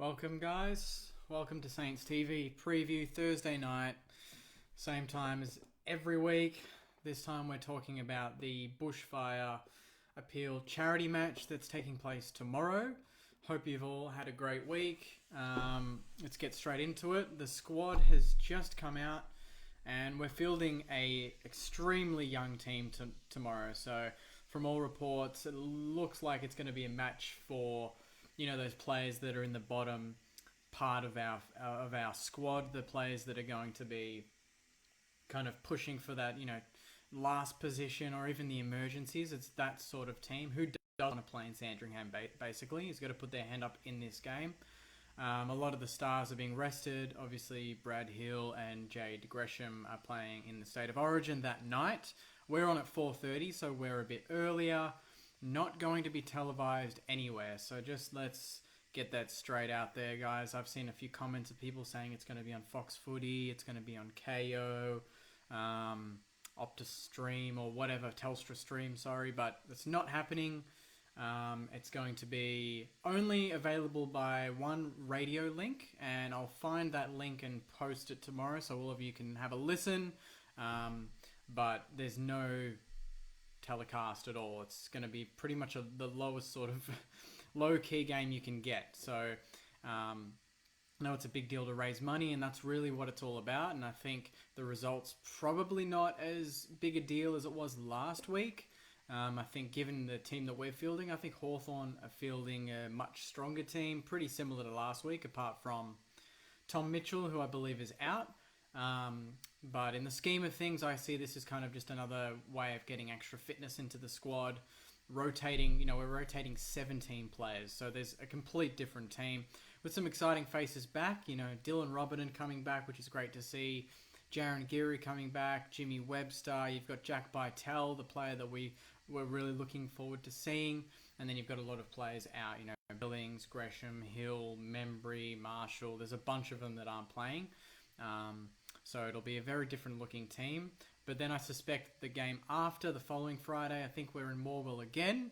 Welcome, guys. Welcome to Saints TV preview Thursday night, same time as every week. This time we're talking about the Bushfire Appeal charity match that's taking place tomorrow. Hope you've all had a great week. Let's get straight into it. The squad has just come out and we're fielding a extremely young team tomorrow. So from all reports, it looks like it's going to be a match for those players that are in the bottom part of our squad, the players that are going to be kind of pushing for that, last position or even the emergencies. It's that sort of team who doesn't want to play in Sandringham, basically. He's got to put their hand up in this game. A lot of the stars are being rested. Obviously, Brad Hill and Jade Gresham are playing in the State of Origin that night. We're on at 4:30, so we're a bit earlier. Not going to be televised anywhere, so just let's get that straight out there, guys. I've seen a few comments of people saying it's going to be on Fox Footy, it's going to be on KO, Optus Stream or whatever, Telstra Stream, sorry, but it's not happening. It's going to be only available by one radio link, and I'll find that link and post it tomorrow so all of you can have a listen, but there's no telecast at all. It's going to be pretty much the lowest sort of low-key game you can get. So I know it's a big deal to raise money, and that's really what it's all about. And I think the result's probably not as big a deal as it was last week. I think given the team that we're fielding, I think Hawthorn are fielding a much stronger team, pretty similar to last week, apart from Tom Mitchell, who I believe is out. But in the scheme of things, I see this as kind of just another way of getting extra fitness into the squad. Rotating, we're rotating 17 players. So there's a complete different team with some exciting faces back. Dylan Robertson coming back, which is great to see. Jaron Geary coming back. Jimmy Webster. You've got Jack Bytel, the player that we were really looking forward to seeing. And then you've got a lot of players out, Billings, Gresham, Hill, Membry, Marshall. There's a bunch of them that aren't playing. So it'll be a very different looking team. But then I suspect the game after, the following Friday, I think we're in Morwell again.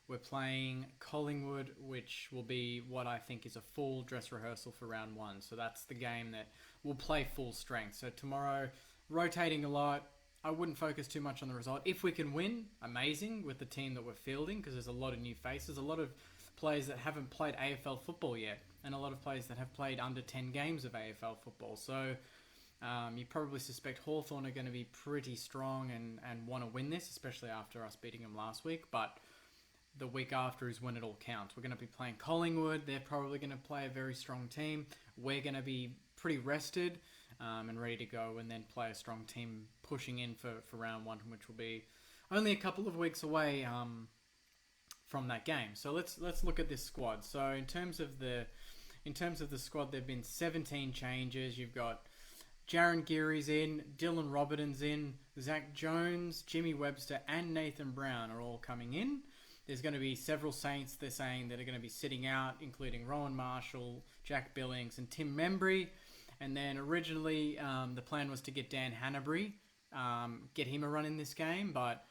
We're playing Collingwood, which will be what I think is a full dress rehearsal for round one. So that's the game that will play full strength. So tomorrow, rotating a lot. I wouldn't focus too much on the result. If we can win, amazing with the team that we're fielding, because there's a lot of new faces, a lot of players that haven't played AFL football yet, and a lot of players that have played under 10 games of AFL football. So you probably suspect Hawthorn are going to be pretty strong and want to win this, especially after us beating them last week. But the week after is when it all counts. We're going to be playing Collingwood. They're probably going to play a very strong team. We're going to be pretty rested and ready to go, and then play a strong team pushing in for round one, which will be only a couple of weeks away from that game. So let's look at this squad. So in terms of the squad, there've been 17 changes. You've got Jaron Geary's in, Dylan Robertson's in, Zach Jones, Jimmy Webster and Nathan Brown are all coming in. There's going to be several Saints, they're saying, that are going to be sitting out, including Rowan Marshall, Jack Billings and Tim Membry. And then originally the plan was to get Dan Hanbury, get him a run in this game, but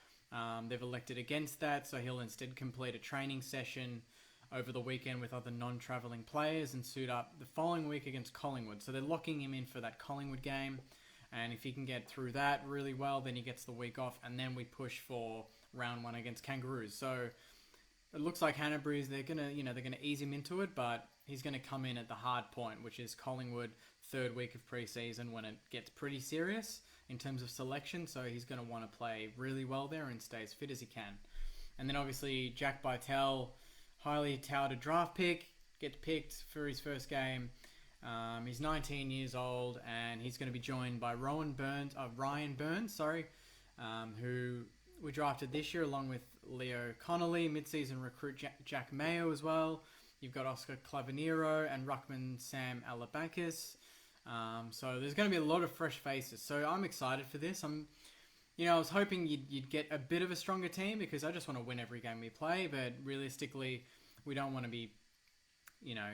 they've elected against that, so he'll instead complete a training session over the weekend with other non-travelling players and suit up the following week against Collingwood. So they're locking him in for that Collingwood game, and if he can get through that really well, then he gets the week off, and then we push for round one against Kangaroos. So it looks like Hanbury's, they're gonna ease him into it, but he's gonna come in at the hard point, which is Collingwood, third week of pre-season, when it gets pretty serious in terms of selection. So he's gonna want to play really well there and stay as fit as he can. And then obviously Jack Bytel, highly touted draft pick, gets picked for his first game. He's 19 years old, and he's going to be joined by Ryan Burns, who we drafted this year, along with Leo Connolly, mid-season recruit Jack Mayo as well. You've got Oscar Clavanero and Ruckman Sam Alabakis. So there's going to be a lot of fresh faces. So I'm excited for this. I was hoping you'd get a bit of a stronger team, because I just want to win every game we play. But realistically, we don't want to be,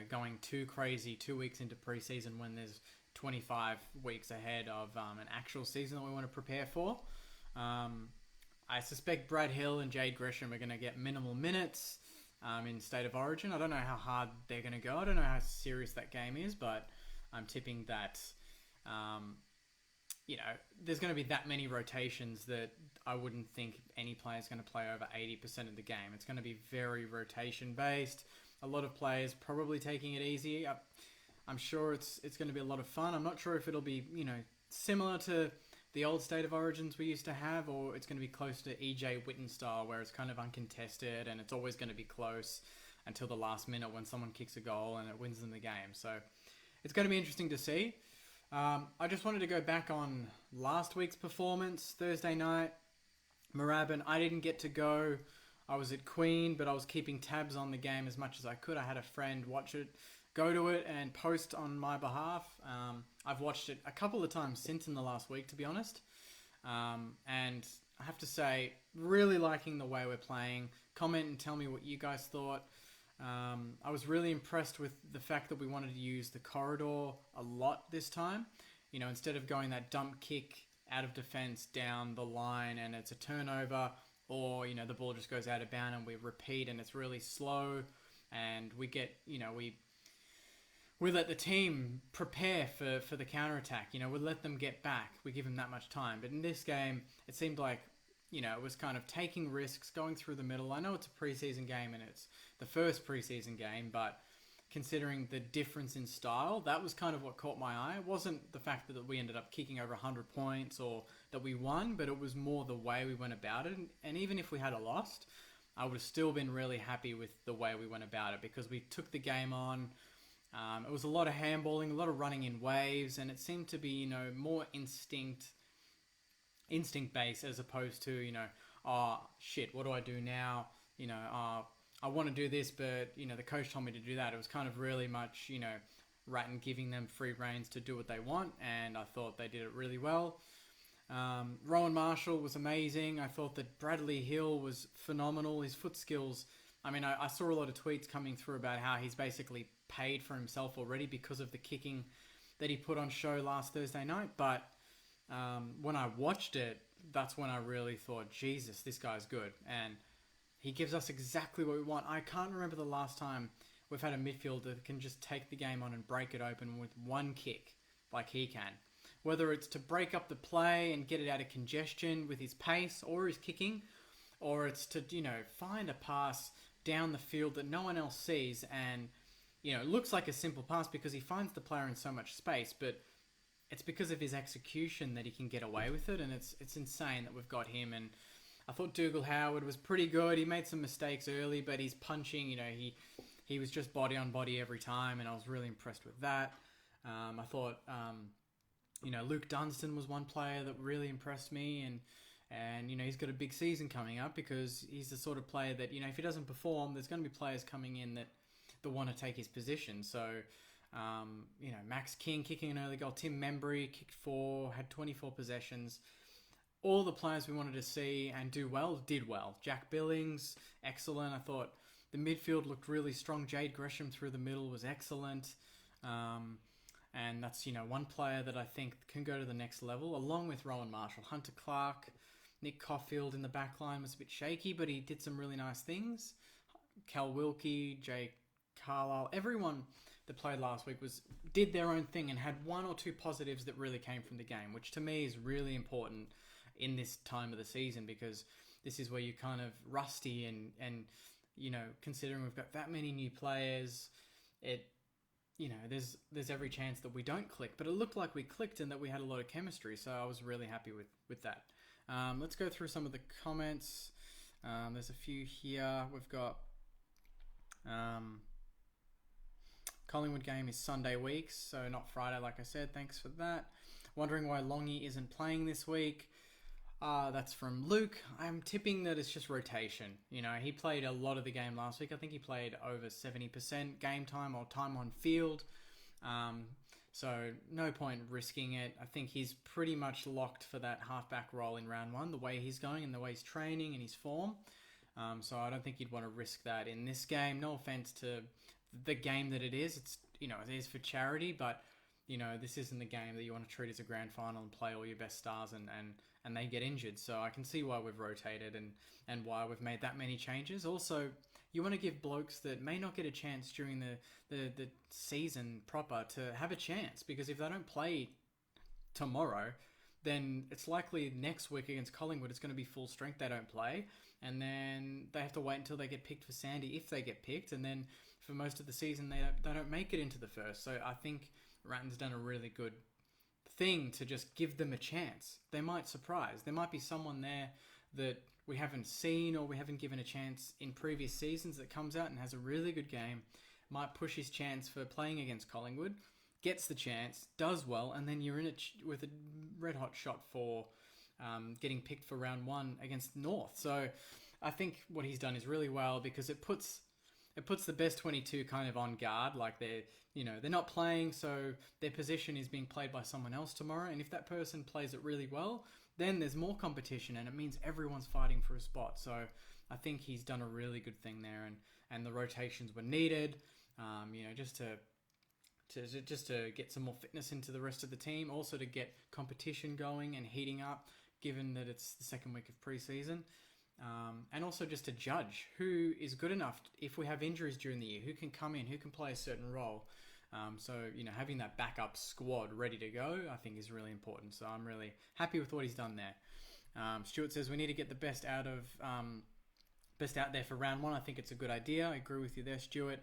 going too crazy 2 weeks into preseason when there's 25 weeks ahead of an actual season that we want to prepare for. I suspect Brad Hill and Jade Gresham are going to get minimal minutes. in State of Origin. I don't know how hard they're going to go. I don't know how serious that game is, but I'm tipping that, there's going to be that many rotations that I wouldn't think any player is going to play over 80% of the game. It's going to be very rotation based. A lot of players probably taking it easy. I'm sure it's going to be a lot of fun. I'm not sure if it'll be, similar to the old State of Origins we used to have, or it's going to be close to EJ Witten style, where it's kind of uncontested and it's always going to be close until the last minute when someone kicks a goal and it wins them the game. So it's going to be interesting to see. I just wanted to go back on last week's performance, Thursday night. Moorabbin, I didn't get to go. I was at Queen, but I was keeping tabs on the game as much as I could. I had a friend watch it, go to it, and post on my behalf. I've watched it a couple of times since in the last week, to be honest. And I have to say, really liking the way we're playing. Comment and tell me what you guys thought. I was really impressed with the fact that we wanted to use the corridor a lot this time. Instead of going that dump kick out of defense down the line and it's a turnover, or, the ball just goes out of bounds and we repeat and it's really slow and we get, we let the team prepare for the counter-attack. We let them get back. We give them that much time. But in this game, it seemed like, it was kind of taking risks, going through the middle. I know it's a preseason game and it's the first preseason game, but considering the difference in style, that was kind of what caught my eye. It wasn't the fact that we ended up kicking over 100 points or that we won, but it was more the way we went about it. And even if we had lost, I would have still been really happy with the way we went about it because we took the game on. It was a lot of handballing, a lot of running in waves, and it seemed to be, more instinct-based as opposed to, oh, shit, what do I do now? I want to do this, but, the coach told me to do that. It was kind of really much, Ratton giving them free reins to do what they want, and I thought they did it really well. Rowan Marshall was amazing. I thought that Bradley Hill was phenomenal. His foot skills, I saw a lot of tweets coming through about how he's basically paid for himself already because of the kicking that he put on show last Thursday night, but when I watched it, that's when I really thought, Jesus, this guy's good. And he gives us exactly what we want. I can't remember the last time we've had a midfielder that can just take the game on and break it open with one kick like he can. Whether it's to break up the play and get it out of congestion with his pace or his kicking, or it's to, find a pass down the field that no one else sees and, it looks like a simple pass because he finds the player in so much space, but it's because of his execution that he can get away with it, and it's insane that we've got him. And I thought Dougal Howard was pretty good. He made some mistakes early, but he's punching, he was just body on body every time, and I was really impressed with that. I thought, Luke Dunstan was one player that really impressed me, and he's got a big season coming up because he's the sort of player that, if he doesn't perform, there's going to be players coming in that want to take his position. So, Max King kicking an early goal. Tim Membry kicked 4, had 24 possessions. All the players we wanted to see and do well, did well. Jack Billings, excellent. I thought the midfield looked really strong. Jade Gresham through the middle was excellent. And that's, one player that I think can go to the next level, along with Rowan Marshall. Hunter Clark, Nick Caulfield in the back line was a bit shaky, but he did some really nice things. Cal Wilkie, Jake Carlisle, everyone that played last week did their own thing and had one or two positives that really came from the game, which to me is really important in this time of the season because this is where you're kind of rusty and considering we've got that many new players, there's every chance that we don't click, but it looked like we clicked and that we had a lot of chemistry, so I was really happy with that. Let's go through some of the comments. There's a few here. We've got Collingwood game is Sunday week, so not Friday, like I said. Thanks for that. Wondering why Longy isn't playing this week. That's from Luke. I'm tipping that it's just rotation. He played a lot of the game last week. I think he played over 70% game time or time on field. So no point risking it. I think he's pretty much locked for that halfback role in round 1, the way he's going and the way he's training and his form. So I don't think you'd want to risk that in this game. No offense to the game that it is. It's, it is for charity, but, this isn't the game that you want to treat as a grand final and play all your best stars and they get injured. So I can see why we've rotated and why we've made that many changes. Also, You want to give blokes that may not get a chance during the season proper to have a chance, because if they don't play tomorrow, then it's likely next week against Collingwood it's going to be full strength. They don't play, and then they have to wait until they get picked for Sandy, if they get picked, and then for most of the season they don't make it into the first. So I think Ratton's done a really good thing to just give them a chance. They might surprise. There might be someone there that we haven't seen or we haven't given a chance in previous seasons that comes out and has a really good game, might push his chance for playing against Collingwood, gets the chance, does well, and then you're in it with a red-hot shot for getting picked for round 1 against North. So I think what he's done is really well, because it puts the best 22 kind of on guard. Like they're not playing, so their position is being played by someone else tomorrow. And if that person plays it really well, then there's more competition, and it means everyone's fighting for a spot. So I think he's done a really good thing there, and the rotations were needed, just to get some more fitness into the rest of the team, also to get competition going and heating up, given that it's the second week of preseason. And also just to judge who is good enough if we have injuries during the year, who can come in, who can play a certain role. So having that backup squad ready to go, I think is really important. So I'm really happy with what he's done there. Stuart says we need to get the best out there for round 1. I think it's a good idea. I agree with you there, Stuart.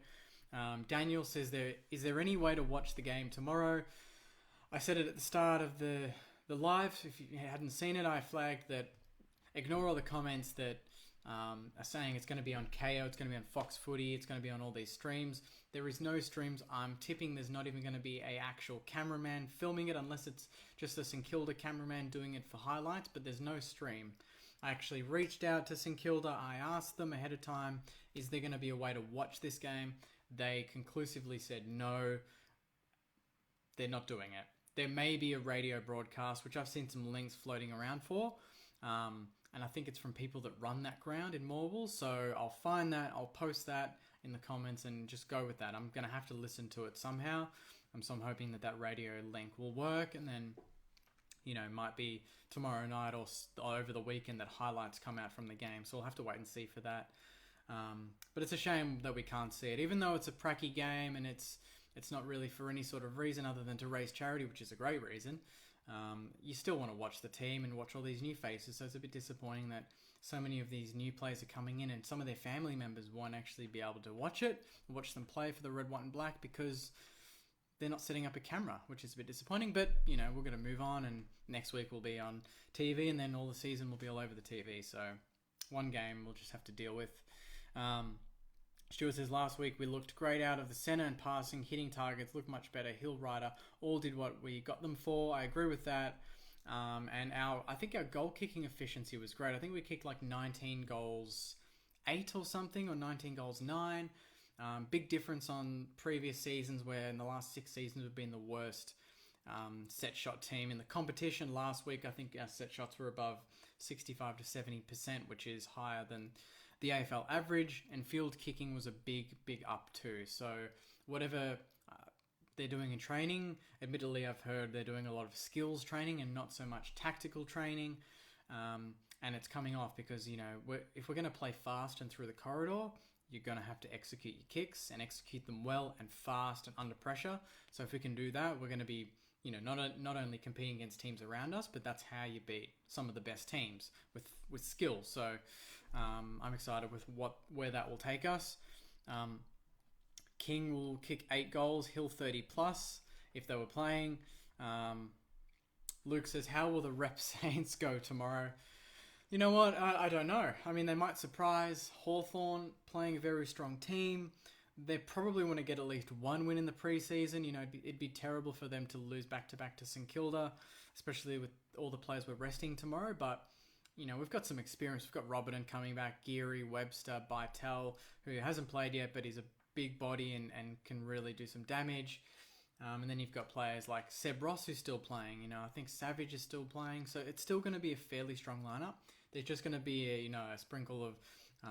Daniel says, is there any way to watch the game tomorrow? I said it at the start of the live. If you hadn't seen it, I flagged that ignore all the comments that are saying it's going to be on KO, it's going to be on Fox Footy, it's going to be on all these streams. There is no streams. I'm tipping there's not even going to be a actual cameraman filming it, unless it's just a St Kilda cameraman doing it for highlights, but there's no stream. I actually reached out to St Kilda. I asked them ahead of time, is there going to be a way to watch this game? They conclusively said no, they're not doing it. There may be a radio broadcast, which I've seen some links floating around for, and I think it's from people that run that ground in Morwell. So I'll find that, I'll post that in the comments and just go with that. I'm going to have to listen to it somehow. So I'm hoping that radio link will work, and then, might be tomorrow night or over the weekend that highlights come out from the game. So we'll have to wait and see for that. But it's a shame that we can't see it, even though it's a pracky game and it's not really for any sort of reason other than to raise charity, which is a great reason. You still want to watch the team and watch all these new faces, so it's a bit disappointing that so many of these new players are coming in and some of their family members won't actually be able to watch them play for the red, white and black, because they're not setting up a camera, which is a bit disappointing. But, we're going to move on, and next week we'll be on TV, and then all the season will be all over the TV. So one game we'll just have to deal with. Stuart says, last week we looked great out of the centre and passing, hitting targets, looked much better. Hill, Ryder, all did what we got them for. I agree with that. And I think our goal kicking efficiency was great. I think we kicked like 19 goals 8 or something, or 19 goals 9. Big difference on previous seasons, where in the last 6 seasons we've been the worst set shot team in the competition. Last week I think our set shots were above 65 to 70%, which is higher than the AFL average, and field kicking was a big up too. So whatever they're doing in training, admittedly I've heard they're doing a lot of skills training and not so much tactical training, and it's coming off because, if we're going to play fast and through the corridor, you're going to have to execute your kicks and execute them well and fast and under pressure. So if we can do that, we're going to be, not only competing against teams around us, but that's how you beat some of the best teams with skill. So I'm excited with where that will take us. King will kick 8 goals, Hill 30 plus if they were playing. Luke says, how will the rep Saints go tomorrow? You know what? I don't know. I mean, they might surprise. Hawthorn playing a very strong team. They probably want to get at least one win in the preseason. It'd be terrible for them to lose back-to-back to St Kilda, especially with all the players we're resting tomorrow. But, we've got some experience. We've got Robertson coming back, Geary, Webster, Bytel, who hasn't played yet, but he's a big body and can really do some damage. And then you've got players like Seb Ross who's still playing. I think Savage is still playing. So it's still going to be a fairly strong lineup. There's just going to be a sprinkle of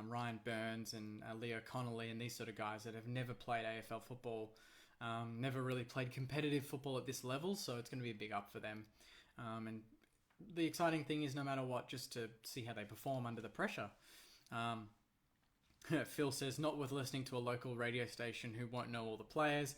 Ryan Burns and Leo Connolly and these sort of guys that have never played AFL football, never really played competitive football at this level. So it's going to be a big up for them. And the exciting thing is, no matter what, just to see how they perform under the pressure. Phil says, not worth listening to a local radio station who won't know all the players.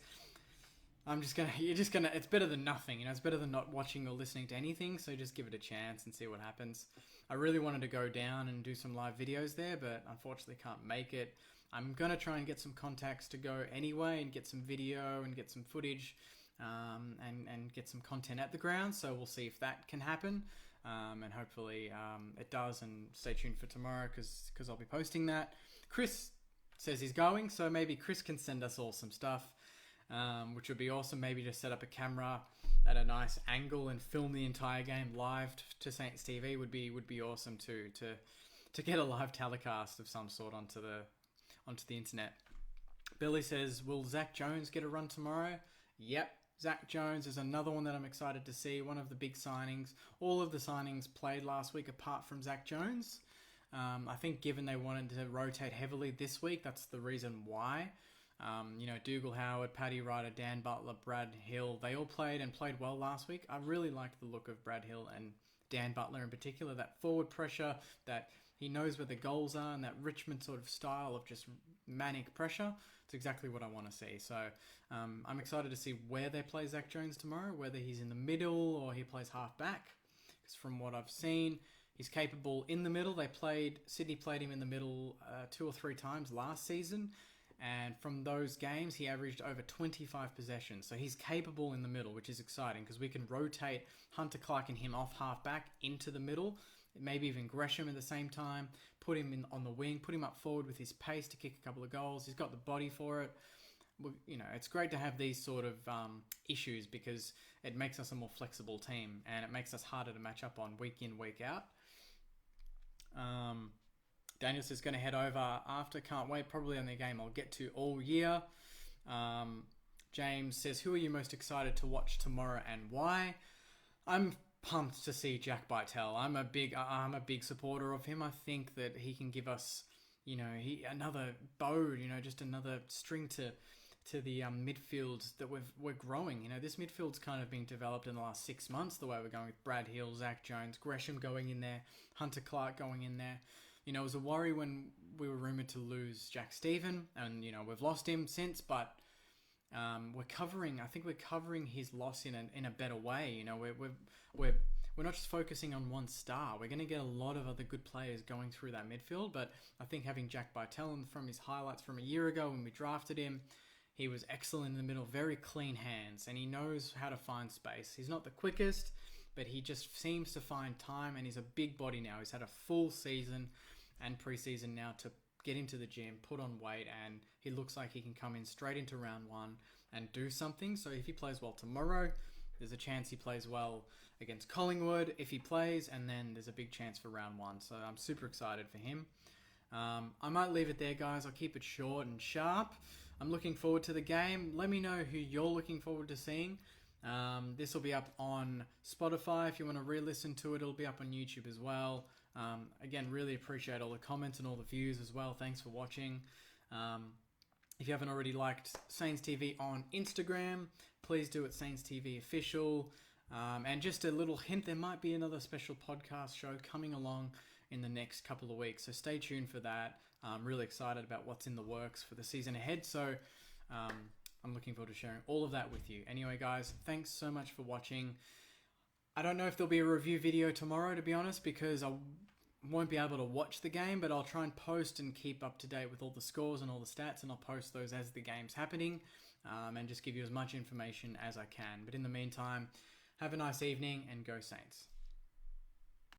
It's better than nothing, it's better than not watching or listening to anything, so just give it a chance and see what happens. I really wanted to go down and do some live videos there, but unfortunately can't make it. I'm going to try and get some contacts to go anyway and get some video and get some footage and get some content at the ground, so we'll see if that can happen. And hopefully it does, and stay tuned for tomorrow because I'll be posting that. Chris says he's going, so maybe Chris can send us all some stuff, which would be awesome. Maybe just set up a camera at a nice angle and film the entire game live to Saints TV would be awesome too, to get a live telecast of some sort onto the internet. Billy says, will Zach Jones get a run tomorrow? Yep. Zach Jones is another one that I'm excited to see. One of the big signings. All of the signings played last week apart from Zach Jones. I think given they wanted to rotate heavily this week, that's the reason why. Dougal Howard, Paddy Ryder, Dan Butler, Brad Hill, they all played well last week. I really liked the look of Brad Hill and Dan Butler in particular. That forward pressure, that he knows where the goals are, and that Richmond sort of style of just manic pressure. It's exactly what I want to see. So I'm excited to see where they play Zach Jones tomorrow, whether he's in the middle or he plays half back. Because from what I've seen, he's capable in the middle. Sydney played him in the middle 2 or 3 times last season. And from those games, he averaged over 25 possessions. So he's capable in the middle, which is exciting because we can rotate Hunter Clark and him off half back into the middle. Maybe even Gresham at the same time. Put him on the wing. Put him up forward with his pace to kick a couple of goals. He's got the body for it. It's great to have these sort of issues because it makes us a more flexible team and it makes us harder to match up on week in, week out. Daniels is going to head over after. Can't wait. Probably on the game I'll get to all year. James says, who are you most excited to watch tomorrow and why? I'm pumped to see Jack Bytel. I'm a big supporter of him. I think that he can give us, another bow, just another string to the midfield that we're growing. This midfield's kind of been developed in the last 6 months, the way we're going with Brad Hill, Zach Jones, Gresham going in there, Hunter Clark going in there. It was a worry when we were rumoured to lose Jack Stephen, and, we've lost him since, but we're covering his loss in a better way. We're not just focusing on one star. We're going to get a lot of other good players going through that midfield, but I think having Jack Bytel, from his highlights from a year ago when we drafted him, he was excellent in the middle, very clean hands, and he knows how to find space. He's not the quickest, but he just seems to find time, and he's a big body now. He's had a full season and preseason now to get into the gym, put on weight, and he looks like he can come in straight into round 1 and do something. So if he plays well tomorrow, there's a chance he plays well against Collingwood if he plays, and then there's a big chance for round 1. So I'm super excited for him. I might leave it there, guys. I'll keep it short and sharp. I'm looking forward to the game. Let me know who you're looking forward to seeing. This will be up on Spotify. If you want to re-listen to it, it'll be up on YouTube as well. Again, really appreciate all the comments and all the views as well. Thanks for watching. If you haven't already liked Saints TV on Instagram, please do it, Saints TV Official. And just a little hint, there might be another special podcast show coming along in the next couple of weeks. So stay tuned for that. I'm really excited about what's in the works for the season ahead. So I'm looking forward to sharing all of that with you. Anyway, guys, thanks so much for watching. I don't know if there'll be a review video tomorrow, to be honest, because I won't be able to watch the game, but I'll try and post and keep up to date with all the scores and all the stats, and I'll post those as the game's happening, and just give you as much information as I can. But in the meantime, have a nice evening and go Saints.